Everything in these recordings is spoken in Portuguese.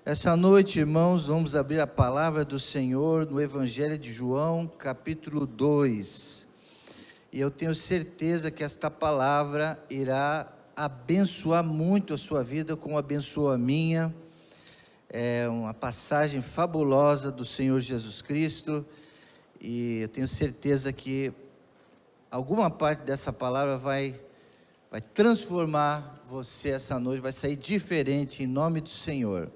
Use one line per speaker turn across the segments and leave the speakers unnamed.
Essa noite, irmãos, vamos abrir a palavra do Senhor no Evangelho de João, capítulo 2. E eu tenho certeza que esta palavra irá abençoar muito a sua vida, como abençoou a minha. É uma passagem fabulosa do Senhor Jesus Cristo. E eu tenho certeza que alguma parte dessa palavra vai transformar você essa noite, vai sair diferente em nome do Senhor.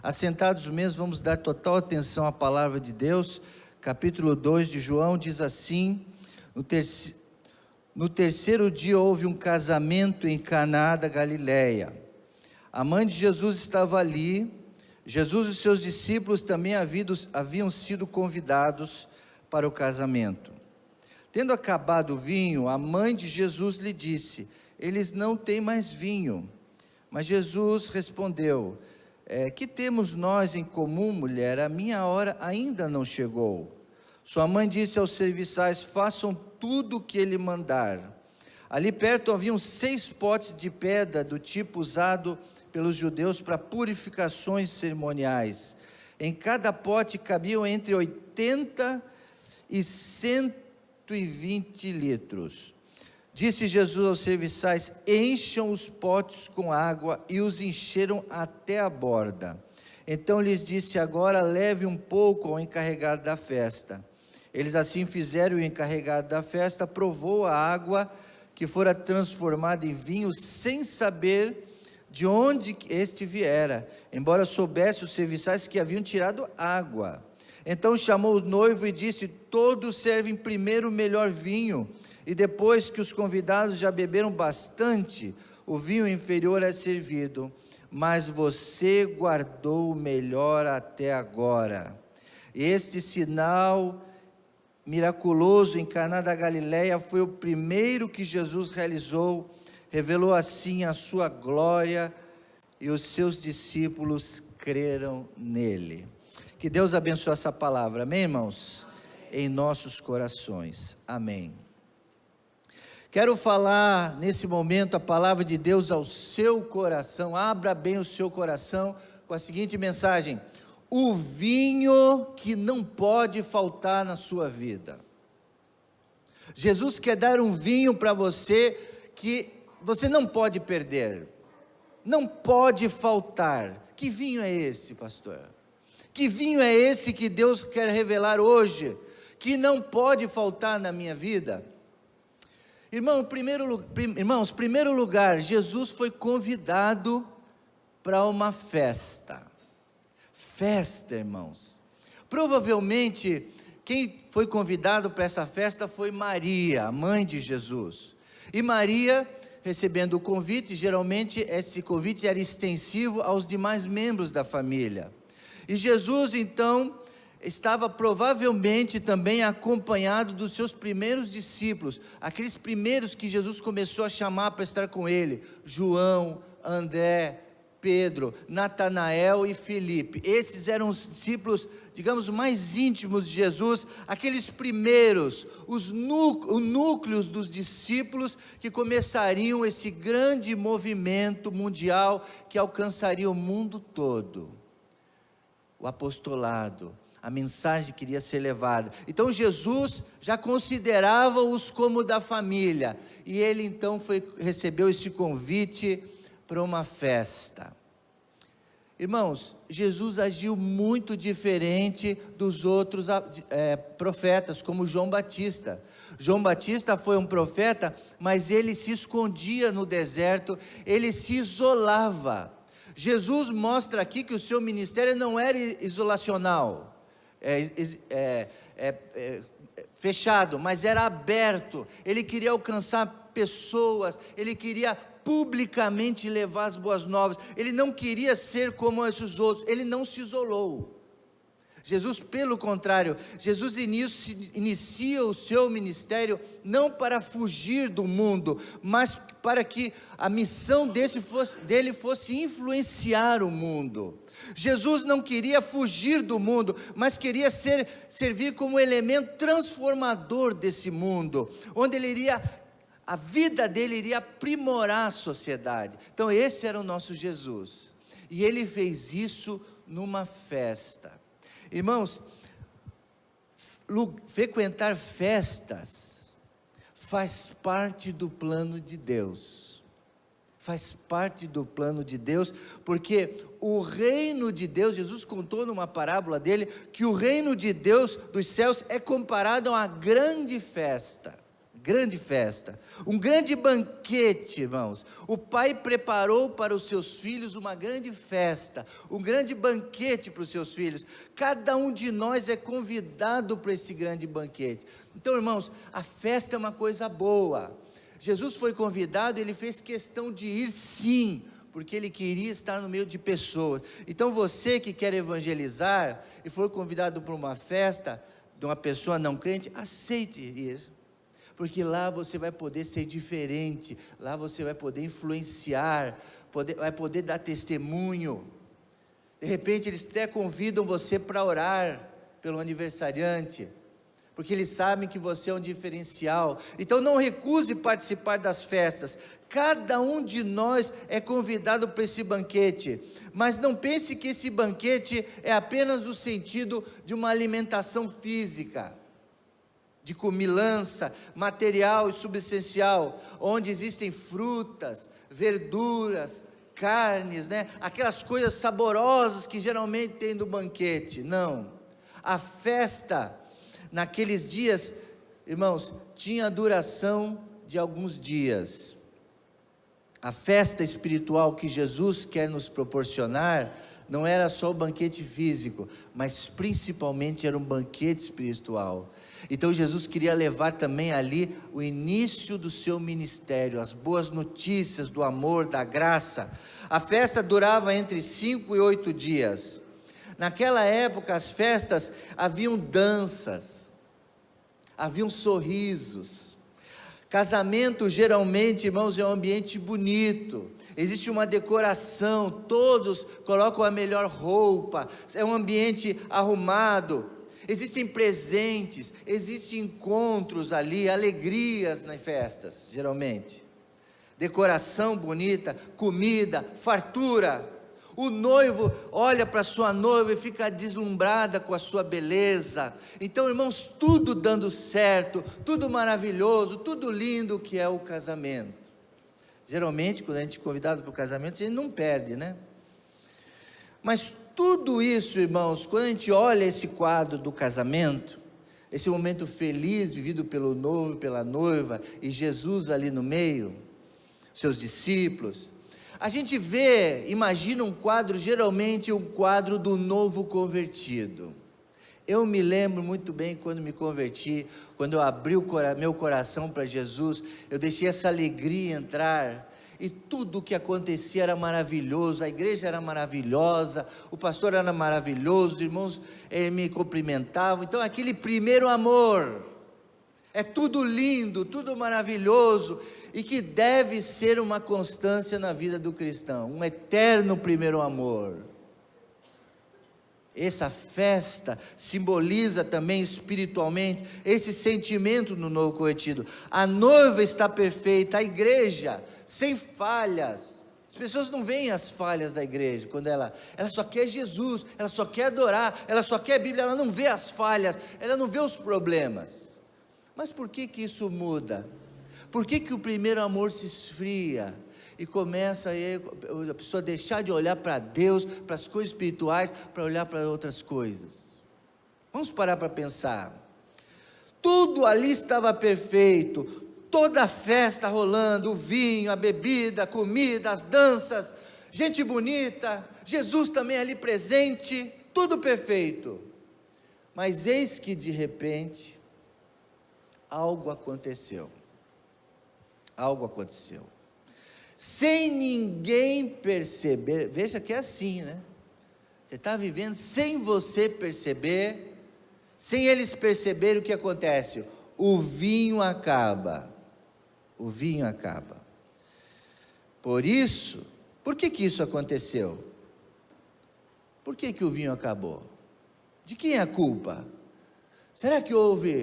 Assentados mesmo, vamos dar total atenção à palavra de Deus. Capítulo 2 de João diz assim: no terceiro dia houve um casamento em Caná da Galileia. A mãe de Jesus estava ali. Jesus e seus discípulos também haviam sido convidados para o casamento. Tendo acabado o vinho, a mãe de Jesus lhe disse: eles não têm mais vinho. Mas Jesus respondeu: que temos nós em comum, mulher? A minha hora ainda não chegou. Sua mãe disse aos serviçais: façam tudo o que ele mandar. Ali perto haviam 6 potes de pedra, do tipo usado pelos judeus para purificações cerimoniais. Em cada pote cabiam entre 80 e 120 litros. Disse Jesus aos serviçais: encham os potes com água, e os encheram até a borda. Então lhes disse: agora leve um pouco ao encarregado da festa. Eles assim fizeram, e o encarregado da festa provou a água que fora transformada em vinho, sem saber de onde este viera, embora soubesse os serviçais que haviam tirado água. Então chamou o noivo e disse: todos servem primeiro o melhor vinho, e depois que os convidados já beberam bastante, o vinho inferior é servido. Mas você guardou o melhor até agora. Este sinal miraculoso em Caná da Galileia foi o primeiro que Jesus realizou. Revelou assim a sua glória, e os seus discípulos creram nele. Que Deus abençoe essa palavra, amém, irmãos? Amém. Em nossos corações, amém. Quero falar nesse momento a palavra de Deus ao seu coração. Abra bem o seu coração com a seguinte mensagem: o vinho que não pode faltar na sua vida. Jesus quer dar um vinho para você que você não pode perder, não pode faltar. Que vinho é esse, pastor? Que vinho é esse que Deus quer revelar hoje, que não pode faltar na minha vida? Irmãos, em primeiro lugar, Jesus foi convidado para uma festa. Festa, irmãos. Provavelmente, quem foi convidado para essa festa foi Maria, a mãe de Jesus. E Maria, recebendo o convite, geralmente esse convite era extensivo aos demais membros da família. E Jesus, então, estava provavelmente também acompanhado dos seus primeiros discípulos, aqueles primeiros que Jesus começou a chamar para estar com ele: João, André, Pedro, Natanael e Filipe. Esses eram os discípulos, digamos, mais íntimos de Jesus, aqueles primeiros, os núcleos dos discípulos que começariam esse grande movimento mundial que alcançaria o mundo todo. O apostolado, a mensagem que iria ser levada. Então Jesus já considerava-os como da família, e ele então recebeu esse convite para uma festa. Irmãos, Jesus agiu muito diferente dos outros profetas, como João Batista. João Batista foi um profeta, mas ele se escondia no deserto, ele se isolava. Jesus mostra aqui que o seu ministério não era isolacional, fechado, mas era aberto. Ele queria alcançar pessoas, ele queria publicamente levar as boas novas. Ele não queria ser como esses outros, ele não se isolou. Jesus, pelo contrário, Jesus inicia o seu ministério não para fugir do mundo, mas para que a missão dele fosse influenciar o mundo. Jesus não queria fugir do mundo, mas queria servir como elemento transformador desse mundo, onde a vida dele iria aprimorar a sociedade. Então esse era o nosso Jesus, e ele fez isso numa festa. Irmãos, frequentar festas faz parte do plano de Deus. Faz parte do plano de Deus, porque o reino de Deus, Jesus contou numa parábola dele, que o reino de Deus dos céus é comparado a uma grande festa, um grande banquete, irmãos. O pai preparou para os seus filhos uma grande festa, um grande banquete para os seus filhos. Cada um de nós é convidado para esse grande banquete. Então, irmãos, a festa é uma coisa boa. Jesus foi convidado, ele fez questão de ir sim, porque ele queria estar no meio de pessoas. Então você que quer evangelizar e for convidado para uma festa de uma pessoa não crente, aceite ir, porque lá você vai poder ser diferente, lá você vai poder influenciar, vai poder dar testemunho. De repente eles até convidam você para orar pelo aniversariante, porque eles sabem que você é um diferencial. Então não recuse participar das festas. Cada um de nós é convidado para esse banquete, mas não pense que esse banquete é apenas no sentido de uma alimentação física, de comilança, material e substancial, onde existem frutas, verduras, carnes, aquelas coisas saborosas que geralmente tem no banquete. Não, a festa naqueles dias, irmãos, tinha duração de alguns dias. A festa espiritual que Jesus quer nos proporcionar não era só o banquete físico, mas principalmente era um banquete espiritual. Então Jesus queria levar também ali o início do seu ministério, as boas notícias do amor, da graça. A festa durava entre 5 e 8 dias. Naquela época as festas haviam danças, haviam sorrisos. Casamento geralmente, irmãos, é um ambiente bonito, existe uma decoração, todos colocam a melhor roupa, é um ambiente arrumado, existem presentes, existem encontros ali, alegrias nas festas, geralmente, decoração bonita, comida, fartura. O noivo olha para sua noiva e fica deslumbrada com a sua beleza. Então, irmãos, tudo dando certo, tudo maravilhoso, tudo lindo que é o casamento. Geralmente, quando a gente é convidado para o casamento, a gente não perde, Mas tudo isso, irmãos, quando a gente olha esse quadro do casamento, esse momento feliz vivido pelo noivo, pela noiva, e Jesus ali no meio, seus discípulos, a gente imagina um quadro, geralmente um quadro do novo convertido. Eu me lembro muito bem quando me converti, quando eu abri meu coração para Jesus, eu deixei essa alegria entrar, e tudo o que acontecia era maravilhoso, a igreja era maravilhosa, o pastor era maravilhoso, os irmãos me cumprimentavam. Então aquele primeiro amor, é tudo lindo, tudo maravilhoso, e que deve ser uma constância na vida do cristão, um eterno primeiro amor. Essa festa simboliza também espiritualmente esse sentimento no novo convertido. A noiva está perfeita, a igreja sem falhas. As pessoas não veem as falhas da igreja, quando ela só quer Jesus, ela só quer adorar, ela só quer a Bíblia, ela não vê as falhas, ela não vê os problemas. Mas por que isso muda? Por que o primeiro amor se esfria e começa a pessoa deixar de olhar para Deus, para as coisas espirituais, para olhar para outras coisas? Vamos parar para pensar. Tudo ali estava perfeito, toda a festa rolando, o vinho, a bebida, a comida, as danças, gente bonita, Jesus também ali presente, tudo perfeito. Mas eis que de repente algo aconteceu. Algo aconteceu, sem ninguém perceber. Veja que é assim, Você está vivendo sem você perceber, sem eles perceberem o que acontece. O vinho acaba. O vinho acaba. Por que isso aconteceu? Por que o vinho acabou? De quem é a culpa? Será que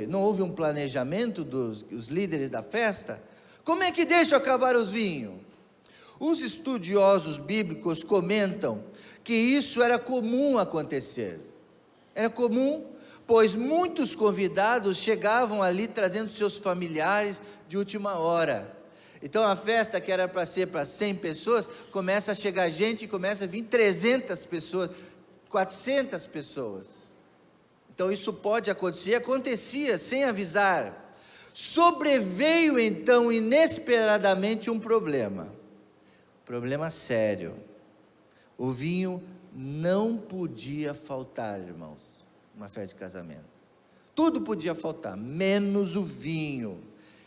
não houve um planejamento dos líderes da festa? Como é que deixa acabar os vinhos? Os estudiosos bíblicos comentam que isso era comum acontecer. Era comum, pois muitos convidados chegavam ali trazendo seus familiares de última hora. Então a festa que era para ser para 100 pessoas, começa a chegar gente, começa a vir 300 pessoas, 400 pessoas. Então isso pode acontecer, acontecia sem avisar. Sobreveio então inesperadamente um problema sério. O vinho não podia faltar, irmãos, uma festa de casamento. Tudo podia faltar, menos o vinho.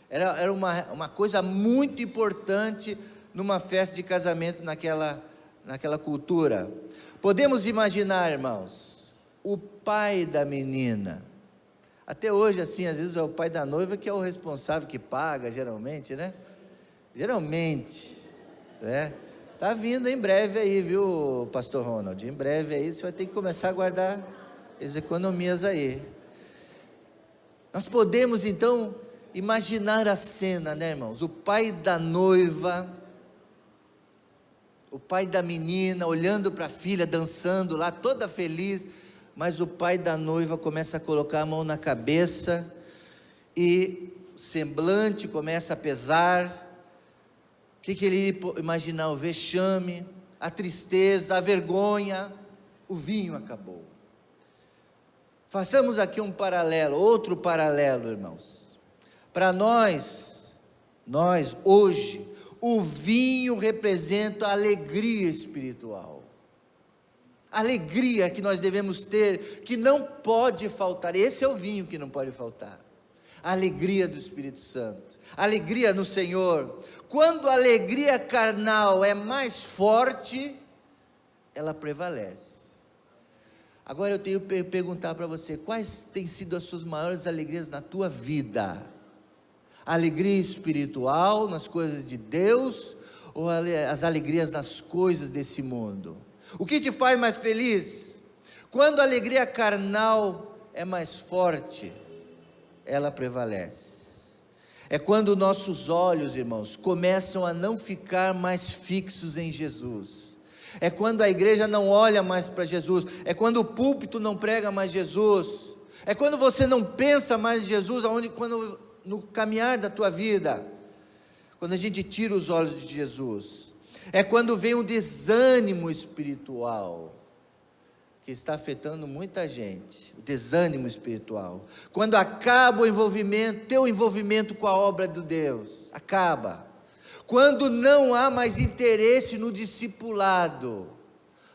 Era uma coisa muito importante numa festa de casamento naquela cultura. Podemos imaginar, irmãos, o pai da menina. Até hoje, assim, às vezes é o pai da noiva que é o responsável, que paga, geralmente, né? Geralmente, né? Está vindo em breve aí, viu, pastor Ronald? Em breve aí você vai ter que começar a guardar as economias aí. Nós podemos então imaginar a cena, né, irmãos? O pai da noiva, o pai da menina, olhando para a filha, dançando lá, toda feliz, mas o pai da noiva começa a colocar a mão na cabeça, e o semblante começa a pesar. O que ele ia imaginar? O vexame, a tristeza, a vergonha. O vinho acabou. Façamos aqui um paralelo, outro paralelo, irmãos. Para nós hoje, o vinho representa a alegria espiritual. A alegria que nós devemos ter, que não pode faltar. Esse é o vinho que não pode faltar. A alegria do Espírito Santo, a alegria no Senhor. Quando a alegria carnal é mais forte, ela prevalece. Agora eu tenho que perguntar para você, quais têm sido as suas maiores alegrias na tua vida? A alegria espiritual, nas coisas de Deus, ou as alegrias nas coisas desse mundo? O que te faz mais feliz? Quando a alegria carnal é mais forte, ela prevalece. É quando nossos olhos, irmãos, começam a não ficar mais fixos em Jesus. É quando a igreja não olha mais para Jesus. É quando o púlpito não prega mais Jesus. É quando você não pensa mais em Jesus, quando no caminhar da tua vida, quando a gente tira os olhos de Jesus. É quando vem um desânimo espiritual, que está afetando muita gente, o desânimo espiritual. Quando acaba o envolvimento, teu envolvimento com a obra de Deus, acaba. Quando não há mais interesse no discipulado,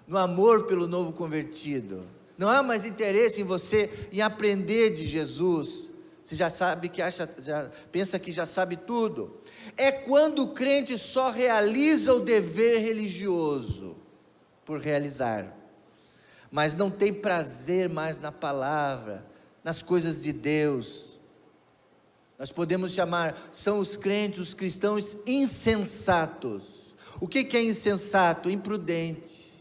no amor pelo novo convertido, não há mais interesse em você, em aprender de Jesus, você já sabe já pensa que já sabe tudo. É quando o crente só realiza o dever religioso, por realizar, mas não tem prazer mais na palavra, nas coisas de Deus. Nós podemos chamar, são os crentes, os cristãos insensatos. O que é insensato? Imprudente,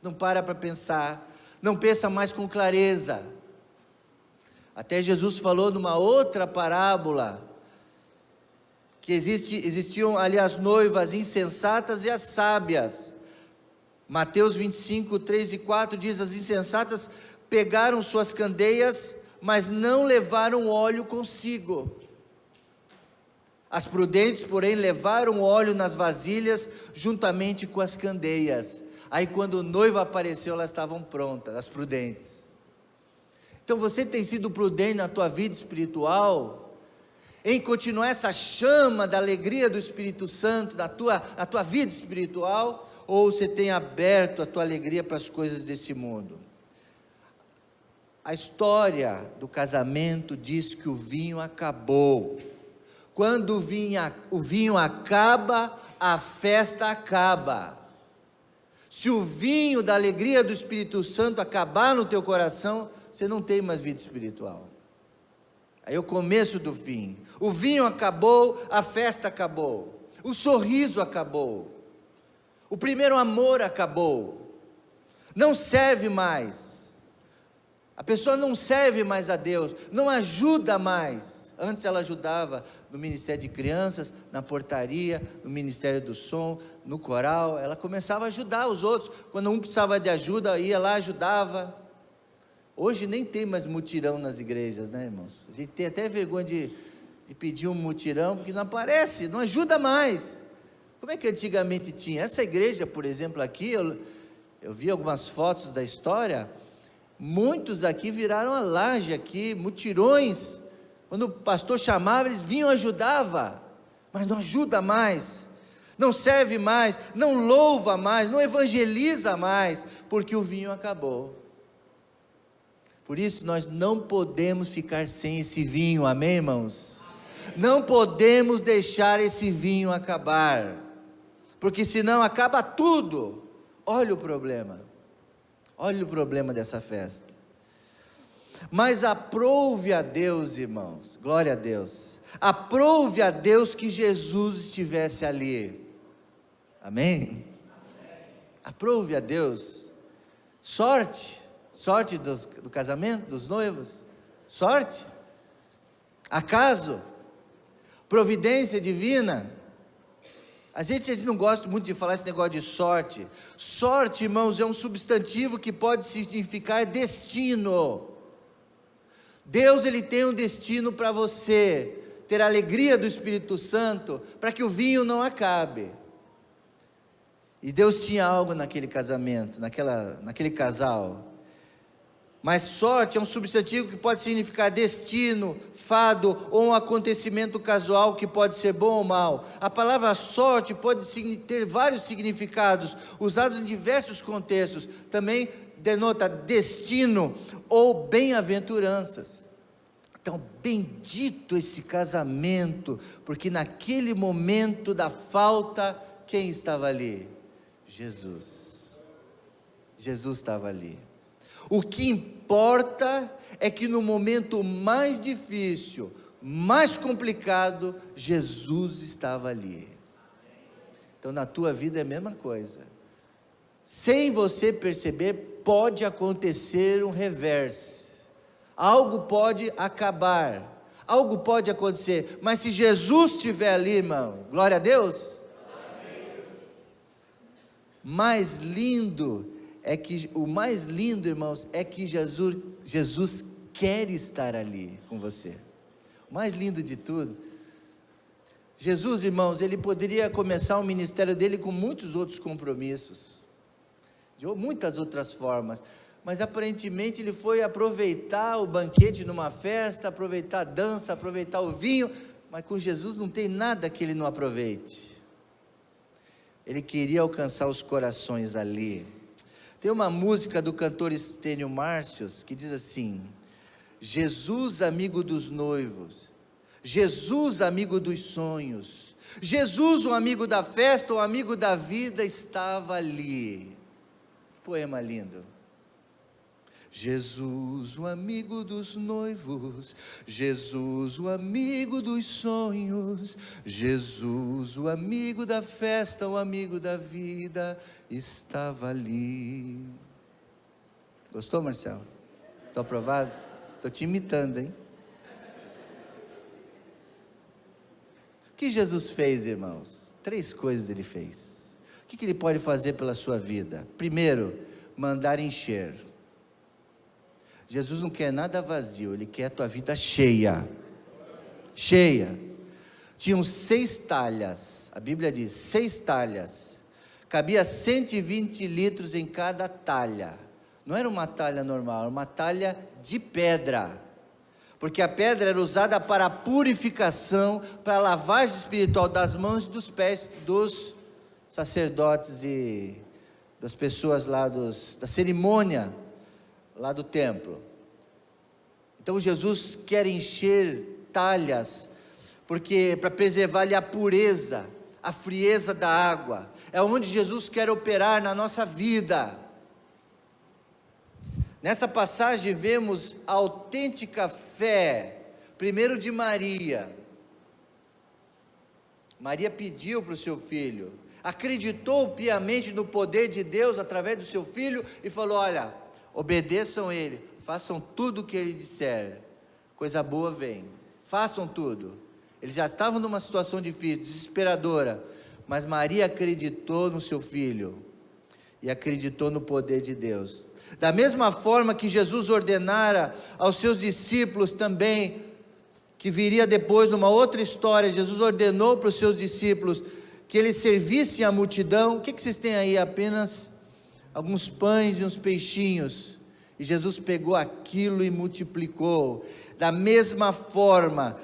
não para pensar, não pensa mais com clareza. Até Jesus falou numa outra parábola, que existiam ali as noivas insensatas e as sábias. Mateus 25, 3 e 4 diz, as insensatas pegaram suas candeias, mas não levaram óleo consigo. As prudentes, porém, levaram óleo nas vasilhas, juntamente com as candeias. Aí quando o noivo apareceu, elas estavam prontas, as prudentes. Então você tem sido prudente na tua vida espiritual, em continuar essa chama da alegria do Espírito Santo na tua vida espiritual, ou você tem aberto a tua alegria para as coisas desse mundo? A história do casamento diz que o vinho acabou. Quando o vinho acaba, a festa acaba. Se o vinho da alegria do Espírito Santo acabar no teu coração, você não tem mais vida espiritual. Aí é o começo do fim. O vinho acabou, a festa acabou, o sorriso acabou, o primeiro amor acabou, não serve mais, a pessoa não serve mais a Deus, não ajuda mais, Antes ela ajudava no ministério de crianças, na portaria, no ministério do som, no coral. Ela começava a ajudar os outros. Quando um precisava de ajuda, ia lá, ajudava. Hoje nem tem mais mutirão nas igrejas, né, irmãos? A gente tem até vergonha de pedir um mutirão, porque não aparece, não ajuda mais. Como é que antigamente tinha? Essa igreja, por exemplo, aqui, eu vi algumas fotos da história. Muitos aqui viraram a laje aqui, mutirões. Quando o pastor chamava, eles vinham, ajudava, mas não ajuda mais, não serve mais, não louva mais, não evangeliza mais, porque o vinho acabou. Por isso nós não podemos ficar sem esse vinho, amém, irmãos? Não podemos deixar esse vinho acabar, porque senão acaba tudo. Olha o problema dessa festa. Mas aprove a Deus, irmãos, glória a Deus, aprove a Deus que Jesus estivesse ali, amém? Aprove a Deus. Sorte do casamento, dos noivos, sorte, acaso, providência divina. A gente não gosta muito de falar esse negócio de sorte. Sorte, irmãos, é um substantivo que pode significar destino. Deus, Ele tem um destino para você, ter a alegria do Espírito Santo, para que o vinho não acabe. E Deus tinha algo naquele casamento, naquele casal. Mas sorte é um substantivo que pode significar destino, fado, ou um acontecimento casual que pode ser bom ou mal. A palavra sorte pode ter vários significados, usados em diversos contextos. Também denota destino ou bem-aventuranças. Então, bendito esse casamento, porque naquele momento da falta, quem estava ali? Jesus estava ali. O que importa é que no momento mais difícil, mais complicado, Jesus estava ali. Então na tua vida é a mesma coisa. Sem você perceber, pode acontecer um reverse. Algo pode acabar, algo pode acontecer, mas se Jesus estiver ali, irmão, glória a Deus. O mais lindo, irmãos, é que Jesus quer estar ali com você. O mais lindo de tudo, Jesus, irmãos, Ele poderia começar o ministério dele com muitos outros compromissos, de muitas outras formas, mas aparentemente Ele foi aproveitar o banquete numa festa, aproveitar a dança, aproveitar o vinho, mas com Jesus não tem nada que Ele não aproveite. Ele queria alcançar os corações ali. Tem uma música do cantor Estênio Márcios que diz assim: Jesus amigo dos noivos, Jesus amigo dos sonhos, Jesus o amigo da festa, o amigo da vida estava ali. Que poema lindo. Jesus o amigo dos noivos, Jesus o amigo dos sonhos, Jesus o amigo da festa, o amigo da vida estava ali. Gostou, Marcelo? Estou aprovado? Estou te imitando, hein? O que Jesus fez, irmãos? 3 coisas Ele fez. O que Ele pode fazer pela sua vida? Primeiro, mandar encher. Jesus não quer nada vazio, Ele quer a tua vida cheia. Cheia. Tinham 6 talhas, a Bíblia diz, 6 talhas. Cabia 120 litros em cada talha. Não era uma talha normal, era uma talha de pedra. Porque a pedra era usada para a purificação, para a lavagem espiritual das mãos e dos pés dos sacerdotes e das pessoas lá da cerimônia, lá do templo. Então Jesus quer encher talhas, porque para preservar-lhe a pureza, a frieza da água, é onde Jesus quer operar na nossa vida. Nessa passagem vemos a autêntica fé, primeiro de Maria. Maria pediu para o seu filho, acreditou piamente no poder de Deus através do seu filho e falou: olha, obedeçam ele, façam tudo o que ele disser, coisa boa vem. façam tudo. Eles já estavam numa situação difícil, desesperadora, mas Maria acreditou no seu filho e acreditou no poder de Deus. Da mesma forma que Jesus ordenara aos seus discípulos também, que viria depois numa outra história, Jesus ordenou para os seus discípulos que eles servissem a multidão. O que vocês têm aí? Apenas alguns pães e uns peixinhos. E Jesus pegou aquilo e multiplicou. Da mesma forma,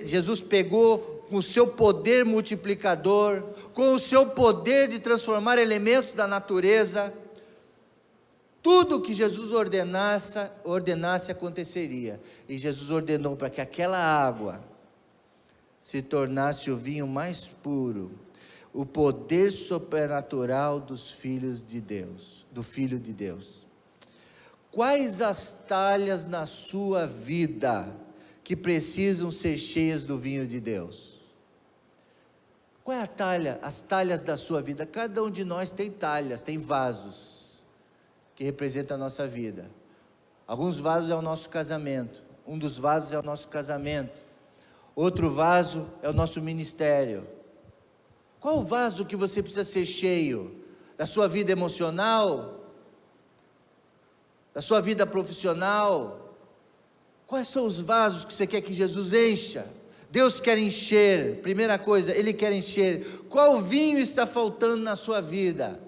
Jesus pegou com o seu poder multiplicador, com o seu poder de transformar elementos da natureza, tudo que Jesus ordenasse aconteceria. E Jesus ordenou para que aquela água se tornasse o vinho mais puro, o poder sobrenatural dos filhos de Deus, do Filho de Deus. Quais as talhas na sua vida que precisam ser cheias do vinho de Deus? Qual é a talha, as talhas da sua vida? Cada um de nós tem talhas, tem vasos que representam a nossa vida. Alguns vasos é o nosso casamento, um dos vasos é o nosso casamento, outro vaso é o nosso ministério. Qual o vaso que você precisa ser cheio? Da sua vida emocional? Da sua vida profissional? Quais são os vasos que você quer que Jesus encha? Deus quer encher. Primeira coisa, Ele quer encher. Qual vinho está faltando na sua vida?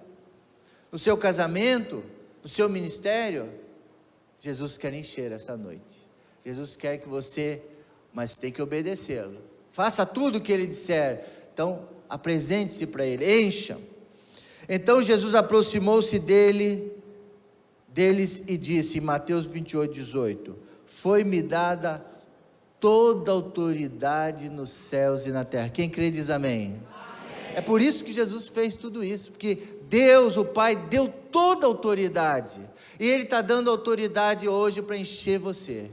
No seu casamento? No seu ministério? Jesus quer encher essa noite. Jesus quer que você, mas tem que obedecê-lo. Faça tudo o que Ele disser. Então, apresente-se para Ele, encha. Então Jesus aproximou-se deles e disse, em Mateus 28:18, foi-me dada toda a autoridade nos céus e na terra. Quem crê diz amém. É por isso que Jesus fez tudo isso, porque Deus, o Pai, deu toda a autoridade, e Ele está dando autoridade hoje para encher você,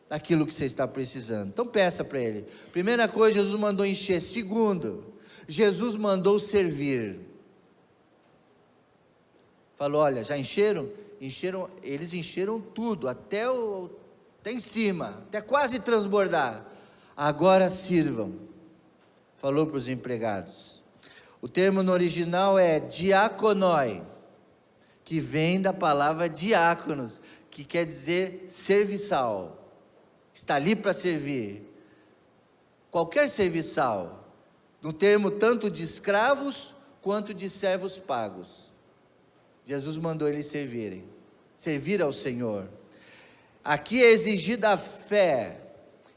daquilo que você está precisando. Então peça para Ele. Primeira coisa, Jesus mandou encher. Segundo, Jesus mandou servir. Falou, olha, já encheram? Eles encheram tudo, até em cima, até quase transbordar. Agora sirvam. Falou para os empregados. O termo no original é diakonoi, que vem da palavra diáconos, que quer dizer serviçal. Está ali para servir. Qualquer serviçal, no termo tanto de escravos quanto de servos pagos. Jesus mandou eles servirem, servir ao Senhor. Aqui é exigida a fé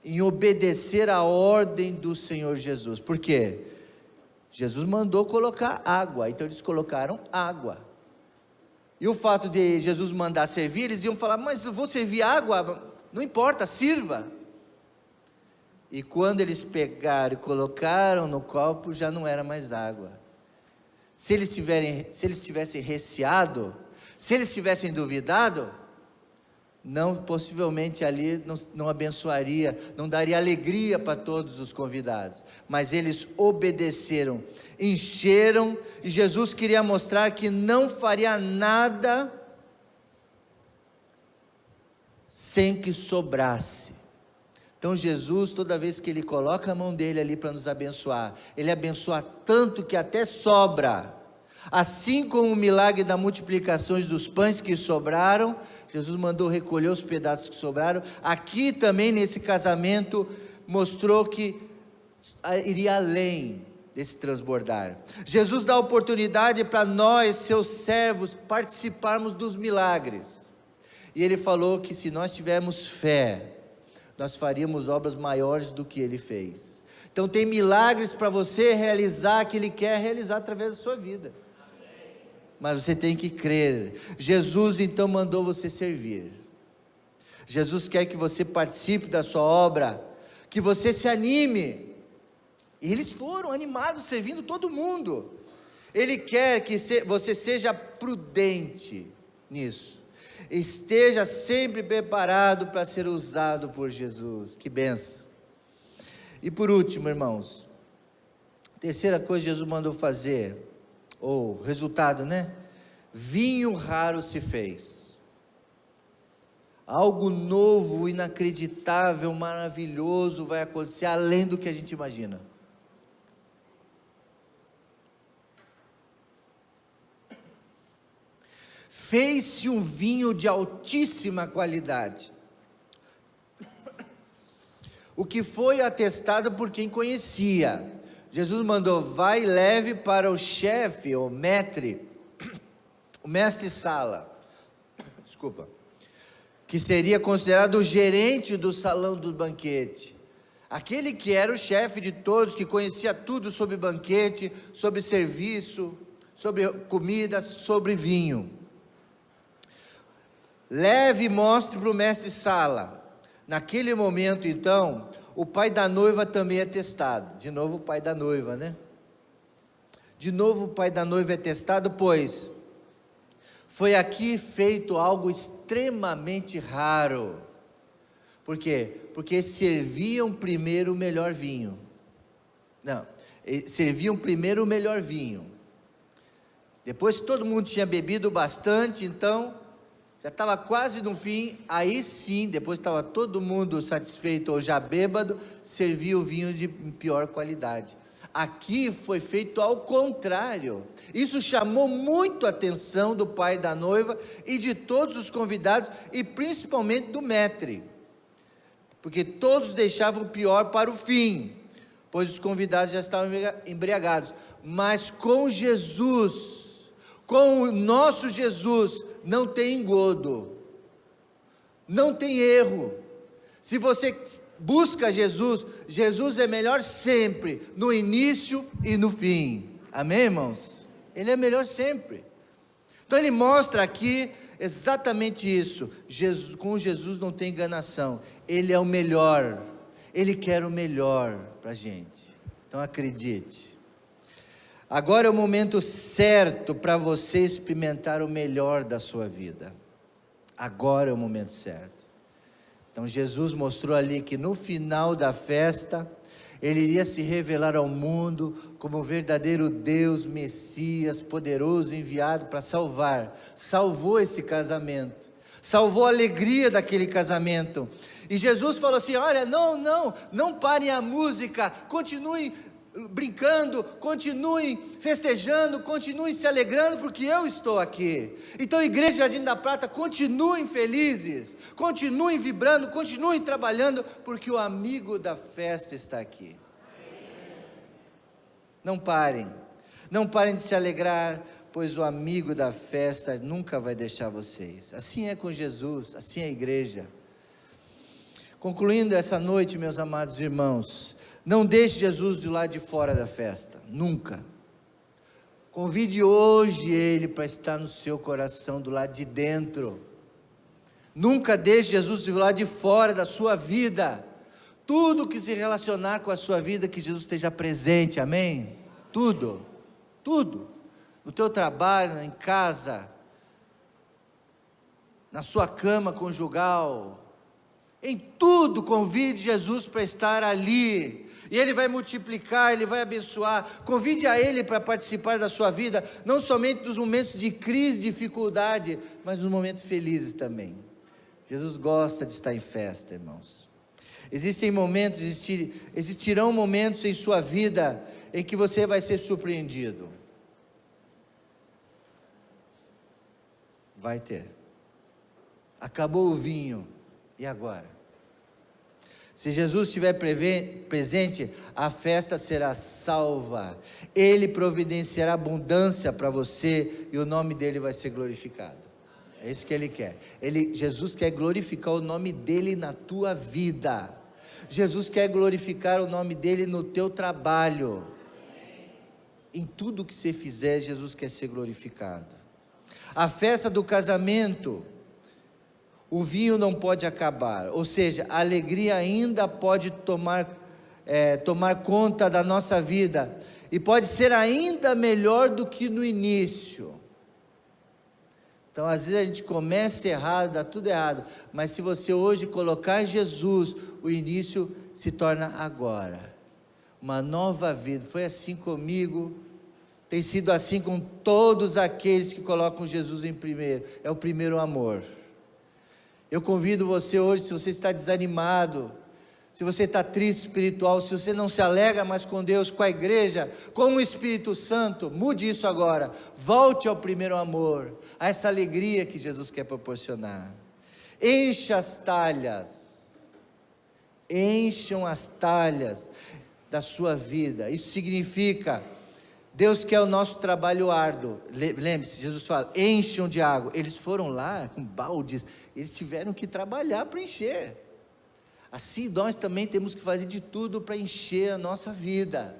em obedecer a ordem do Senhor Jesus. Por quê? Jesus mandou colocar água, então eles colocaram água. E o fato de Jesus mandar servir, eles iam falar, mas eu vou servir água? Não importa, sirva. E quando eles pegaram e colocaram no copo, já não era mais água. Se eles tivessem receado, se eles tivessem duvidado, possivelmente ali não abençoaria, não daria alegria para todos os convidados. Mas eles obedeceram, encheram, e Jesus queria mostrar que não faria nada sem que sobrasse. Então Jesus, toda vez que Ele coloca a mão dele ali para nos abençoar, Ele abençoa tanto que até sobra. Assim como o milagre da multiplicação dos pães que sobraram, Jesus mandou recolher os pedaços que sobraram. Aqui também nesse casamento mostrou que iria além desse transbordar. Jesus dá oportunidade para nós, seus servos, participarmos dos milagres. E Ele falou que se nós tivermos fé, nós faríamos obras maiores do que Ele fez. Então tem milagres para você realizar, que Ele quer realizar através da sua vida. Mas você tem que crer. Jesus então mandou você servir. Jesus quer que você participe da sua obra, que você se anime. E eles foram animados, servindo todo mundo. Ele quer que você seja prudente nisso. Esteja sempre preparado para ser usado por Jesus. Que benção. E por último, irmãos, terceira coisa que Jesus mandou fazer, ou resultado, né? Vinho raro se fez. Algo novo, inacreditável, maravilhoso vai acontecer além do que a gente imagina. Fez-se um vinho de altíssima qualidade, o que foi atestado por quem conhecia. Jesus mandou: vai e leve para o chefe, o maître, o mestre-sala, que seria considerado o gerente do salão do banquete, aquele que era o chefe de todos, que conhecia tudo sobre banquete, sobre serviço, sobre comida, sobre vinho. Leve e mostre para o mestre-sala. Naquele momento, então, o pai da noiva também é testado. De novo o pai da noiva, né? De novo o pai da noiva é testado, pois foi aqui feito algo extremamente raro. Por quê? Porque serviam primeiro o melhor vinho. Não, serviam primeiro o melhor vinho. Depois que todo mundo tinha bebido bastante, então já estava quase no fim, aí sim, depois que estava todo mundo satisfeito ou já bêbado, servia o vinho de pior qualidade. Aqui foi feito ao contrário. Isso chamou muito a atenção do pai da noiva e de todos os convidados, e principalmente do maître, porque todos deixavam o pior para o fim, pois os convidados já estavam embriagados. Mas com Jesus, com o nosso Jesus, não tem engodo, não tem erro. Se você busca Jesus, Jesus é melhor sempre, no início e no fim. Amém, irmãos? Ele é melhor sempre. Então ele mostra aqui exatamente isso. Com Jesus não tem enganação. Ele é o melhor. Ele quer o melhor para a gente. Então acredite. Agora é o momento certo para você experimentar o melhor da sua vida. Agora é o momento certo. Então Jesus mostrou ali que no final da festa, Ele iria se revelar ao mundo como o verdadeiro Deus, Messias, poderoso, enviado para salvar. Salvou esse casamento, salvou a alegria daquele casamento. E Jesus falou assim: olha, não parem a música, continuem brincando, continuem festejando, continuem se alegrando, porque eu estou aqui. Então, Igreja Jardim da Prata, continuem felizes, continuem vibrando, continuem trabalhando, porque o amigo da festa está aqui. Não parem de se alegrar, pois o amigo da festa nunca vai deixar vocês. Assim é com Jesus, assim é a igreja. Concluindo essa noite, meus amados irmãos, não deixe Jesus do lado de fora da festa, nunca. Convide hoje Ele para estar no seu coração, do lado de dentro. Nunca deixe Jesus do lado de fora da sua vida. Tudo que se relacionar com a sua vida, que Jesus esteja presente, amém? Tudo, no teu trabalho, em casa, na sua cama conjugal, em tudo convide Jesus para estar ali, e Ele vai multiplicar, Ele vai abençoar. Convide a Ele para participar da sua vida, não somente dos momentos de crise, dificuldade, mas nos momentos felizes também. Jesus gosta de estar em festa, irmãos. Existirão momentos em sua vida em que você vai ser surpreendido. Vai ter. Acabou o vinho, e agora? Se Jesus estiver presente, a festa será salva. Ele providenciará abundância para você, e o nome dele vai ser glorificado. É isso que Ele quer. Jesus quer glorificar o nome dele na tua vida. Jesus quer glorificar o nome dele no teu trabalho. Em tudo que você fizer, Jesus quer ser glorificado. A festa do casamento, o vinho não pode acabar, ou seja, a alegria ainda pode tomar conta da nossa vida, e pode ser ainda melhor do que no início. Então às vezes a gente começa errado, dá tudo errado, mas se você hoje colocar Jesus, o início se torna agora, uma nova vida. Foi assim comigo, tem sido assim com todos aqueles que colocam Jesus em primeiro, é o primeiro amor. Eu convido você hoje, se você está desanimado, se você está triste espiritual, se você não se alegra mais com Deus, com a igreja, com o Espírito Santo, mude isso agora. Volte ao primeiro amor, a essa alegria que Jesus quer proporcionar. Encha as talhas, encham as talhas da sua vida. Isso significa, Deus quer o nosso trabalho árduo. Lembre-se, Jesus fala, encham de água. Eles foram lá com baldes, eles tiveram que trabalhar para encher. Assim nós também temos que fazer de tudo para encher a nossa vida.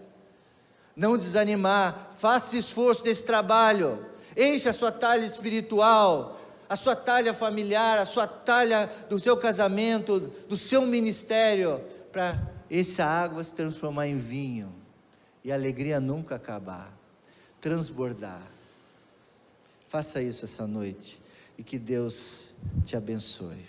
Não desanimar, faça esforço nesse trabalho. Encha a sua talha espiritual, a sua talha familiar, a sua talha do seu casamento, do seu ministério, para essa água se transformar em vinho e a alegria nunca acabar, transbordar. Faça isso essa noite e que Deus te abençoe.